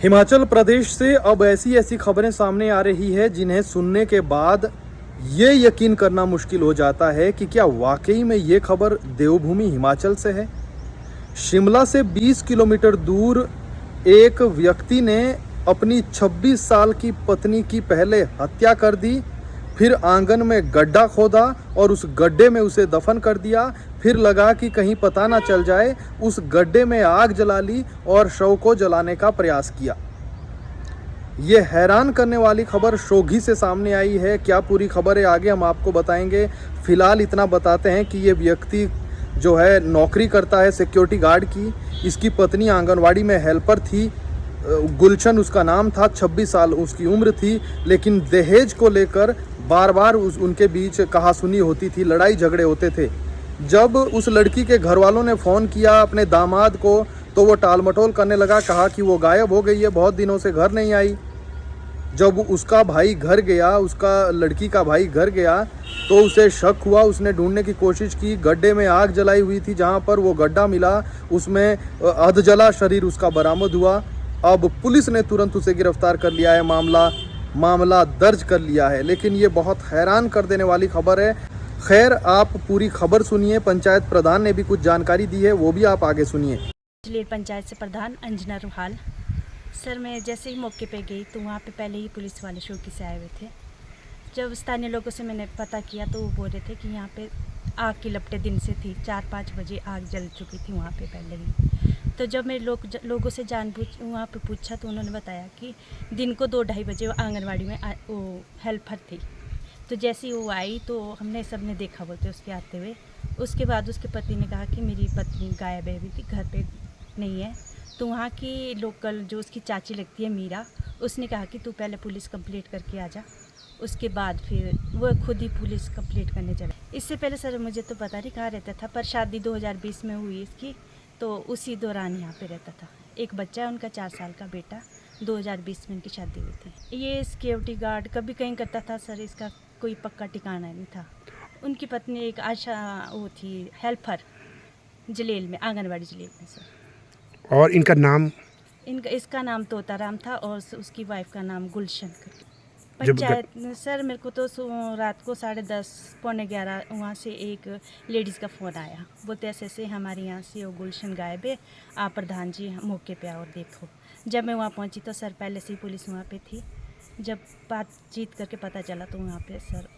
हिमाचल प्रदेश से अब ऐसी ऐसी खबरें सामने आ रही है जिन्हें सुनने के बाद ये यकीन करना मुश्किल हो जाता है कि क्या वाकई में ये खबर देवभूमि हिमाचल से है। शिमला से 20 किलोमीटर दूर एक व्यक्ति ने अपनी 26 साल की पत्नी की पहले हत्या कर दी, फिर आंगन में गड्ढा खोदा और उस गड्ढे में उसे दफन कर दिया। फिर लगा कि कहीं पता ना चल जाए, उस गड्ढे में आग जला ली और शव को जलाने का प्रयास किया। ये हैरान करने वाली खबर शोघी से सामने आई है। क्या पूरी खबर है आगे हम आपको बताएंगे। फिलहाल इतना बताते हैं कि ये व्यक्ति जो है नौकरी करता है सिक्योरिटी गार्ड की। इसकी पत्नी आंगनवाड़ी में हेल्पर थी, गुलशन उसका नाम था, 26 साल उसकी उम्र थी। लेकिन दहेज को लेकर बार बार उनके बीच कहासुनी होती थी, लड़ाई झगड़े होते थे। जब उस लड़की के घर वालों ने फ़ोन किया अपने दामाद को तो वो टाल मटोल करने लगा, कहा कि वो गायब हो गई है, बहुत दिनों से घर नहीं आई। जब उसका भाई घर गया, उसका लड़की का भाई घर गया तो उसे शक हुआ, उसने ढूंढने की कोशिश की। गड्ढे में आग जलाई हुई थी, जहां पर वो गड्ढा मिला उसमें अधजला शरीर उसका बरामद हुआ। अब पुलिस ने तुरंत उसे गिरफ्तार कर लिया है, मामला दर्ज कर लिया है। लेकिन ये बहुत हैरान कर देने वाली खबर है। खैर, आप पूरी खबर सुनिए। पंचायत प्रधान ने भी कुछ जानकारी दी है, वो भी आप आगे सुनिए। जलेल पंचायत से प्रधान अंजना रुहाल। सर, मैं जैसे ही मौके पे गई तो वहाँ पे पहले ही पुलिस वाले शौकी से आए हुए थे। जब स्थानीय लोगों से मैंने पता किया तो वो बोल रहे थे कि यहाँ पे आग की लपटें दिन से थी, 4-5 बजे आग जल चुकी थी वहाँ पे पहले ही। तो जब मैं लोगों से जानबूझ वहाँ पे पूछा तो उन्होंने बताया कि दिन को 2-2:30 बजे वो आंगनवाड़ी में वो हेल्पर थी। तो जैसे ही वो आई तो हमने सबने देखा बोलते उसके आते हुए। उसके बाद उसके पति ने कहा कि मेरी पत्नी गायब है, अभी घर पे नहीं है। तो वहाँ की लोकल जो उसकी चाची लगती है मीरा, उसने कहा कि तू पहले पुलिस कंप्लेंट करके आ जा। उसके बाद फिर वो खुद ही पुलिस कंप्लेंट करने चला। इससे पहले सर मुझे तो पता नहीं कहाँ रहता था, पर शादी 2020 में हुई इसकी, तो उसी दौरान यहाँ पे रहता था। एक बच्चा है उनका, 4 साल का बेटा। 2020 में उनकी शादी हुई थी। ये सिक्योरिटी गार्ड कभी कहीं करता था सर, इसका कोई पक्का ठिकाना नहीं था। उनकी पत्नी एक आशा वो थी हेल्पर जलेल में, आंगनवाड़ी जलेल में सर। और इनका नाम? इसका नाम तोताराम था और उसकी वाइफ का नाम गुलशन। पंचायत सर, मेरे को तो रात को 10:30 पौने 11 वहाँ से एक लेडीज़ का फ़ोन आया, बोलते ऐसे ऐसे हमारे यहाँ से वो गुलशन गायब है, आप प्रधान जी मौके पे आओ और देखो। जब मैं वहाँ पहुँची तो सर पहले से ही पुलिस वहाँ पे थी। जब बातचीत करके पता चला तो वहाँ पे सर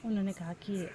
उन्होंने कहा कि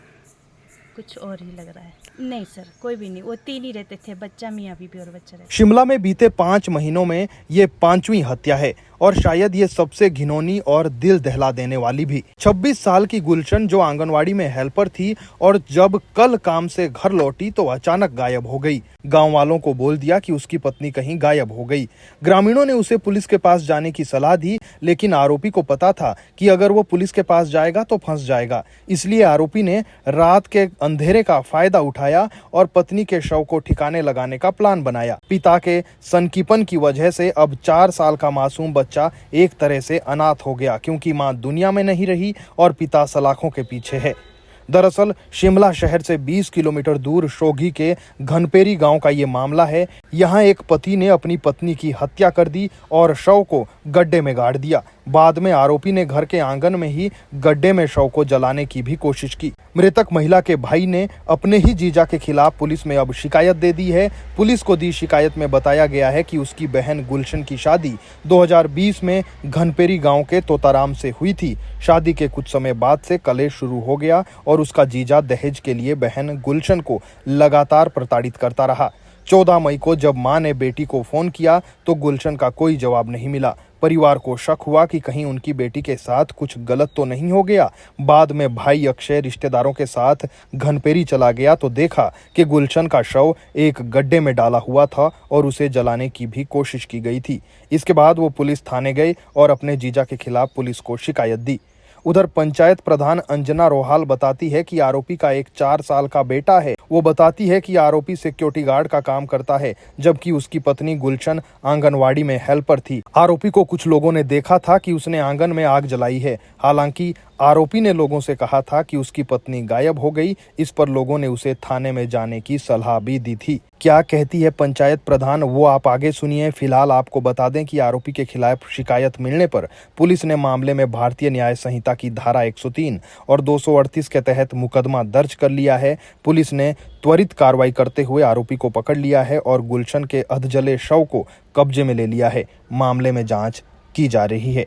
कुछ और ही लग रहा है। नहीं सर, कोई भी नहीं, वो 3 ही रहते थे, बच्चा मियाँ बीबी और बच्चा रहता। शिमला में बीते 5 महीनों में ये 5वीं हत्या है और शायद ये सबसे घिनौनी और दिल दहला देने वाली भी। 26 साल की गुलशन जो आंगनवाड़ी में हेल्पर थी और जब कल काम से घर लौटी तो अचानक गायब हो गई। गांव वालों को बोल दिया कि उसकी पत्नी कहीं गायब हो गई। ग्रामीणों ने उसे पुलिस के पास जाने की सलाह दी, लेकिन आरोपी को पता था कि अगर वो पुलिस के पास जाएगा तो फंस जाएगा। इसलिए आरोपी ने रात के अंधेरे का फायदा उठाया और पत्नी के शव को ठिकाने लगाने का प्लान बनाया। पिता के सनकीपन की वजह से अब 4 साल का मासूम बच्चा एक तरह से अनाथ हो गया, क्योंकि मां दुनिया में नहीं रही और पिता सलाखों के पीछे है। दरअसल शिमला शहर से 20 किलोमीटर दूर शोघी के घनपेरी गांव का ये मामला है। यहाँ एक पति ने अपनी पत्नी की हत्या कर दी और शव को गड्ढे में गाड़ दिया। बाद में आरोपी ने घर के आंगन में ही गड्ढे में शव को जलाने की भी कोशिश की। मृतक महिला के भाई ने अपने ही जीजा के खिलाफ पुलिस में अब शिकायत दे दी है। पुलिस को दी शिकायत में बताया गया है कि उसकी बहन गुलशन की शादी 2020 में घनपेरी गांव के तोताराम से हुई थी। शादी के कुछ समय बाद से कलेश शुरू हो गया और उसका जीजा दहेज के लिए बहन गुलशन को लगातार प्रताड़ित करता रहा। 14 मई को जब मां ने बेटी को फोन किया तो गुलशन का कोई जवाब नहीं मिला। परिवार को शक हुआ कि कहीं उनकी बेटी के साथ कुछ गलत तो नहीं हो गया। बाद में भाई अक्षय रिश्तेदारों के साथ घनपेरी चला गया तो देखा कि गुलशन का शव एक गड्ढे में डाला हुआ था और उसे जलाने की भी कोशिश की गई थी। इसके बाद वो पुलिस थाने गए और अपने जीजा के खिलाफ पुलिस को शिकायत दी। उधर पंचायत प्रधान अंजना रोहाल बताती है कि आरोपी का एक 4 साल का बेटा है। वो बताती है कि आरोपी सिक्योरिटी गार्ड का काम करता है, जबकि उसकी पत्नी गुलशन आंगनवाड़ी में हेल्पर थी। आरोपी को कुछ लोगों ने देखा था कि उसने आंगन में आग जलाई है। हालांकि आरोपी ने लोगों से कहा था कि उसकी पत्नी गायब हो गई। इस पर लोगों ने उसे थाने में जाने की सलाह भी दी थी। क्या कहती है पंचायत प्रधान, वो आप आगे सुनिए। फिलहाल आपको बता दें कि आरोपी के खिलाफ शिकायत मिलने पर पुलिस ने मामले में भारतीय न्याय संहिता की धारा 103 और 238 के तहत मुकदमा दर्ज कर लिया है। पुलिस ने त्वरित कार्रवाई करते हुए आरोपी को पकड़ लिया है और गुलशन के अधजले शव को कब्जे में ले लिया है। मामले में जांच की जा रही है।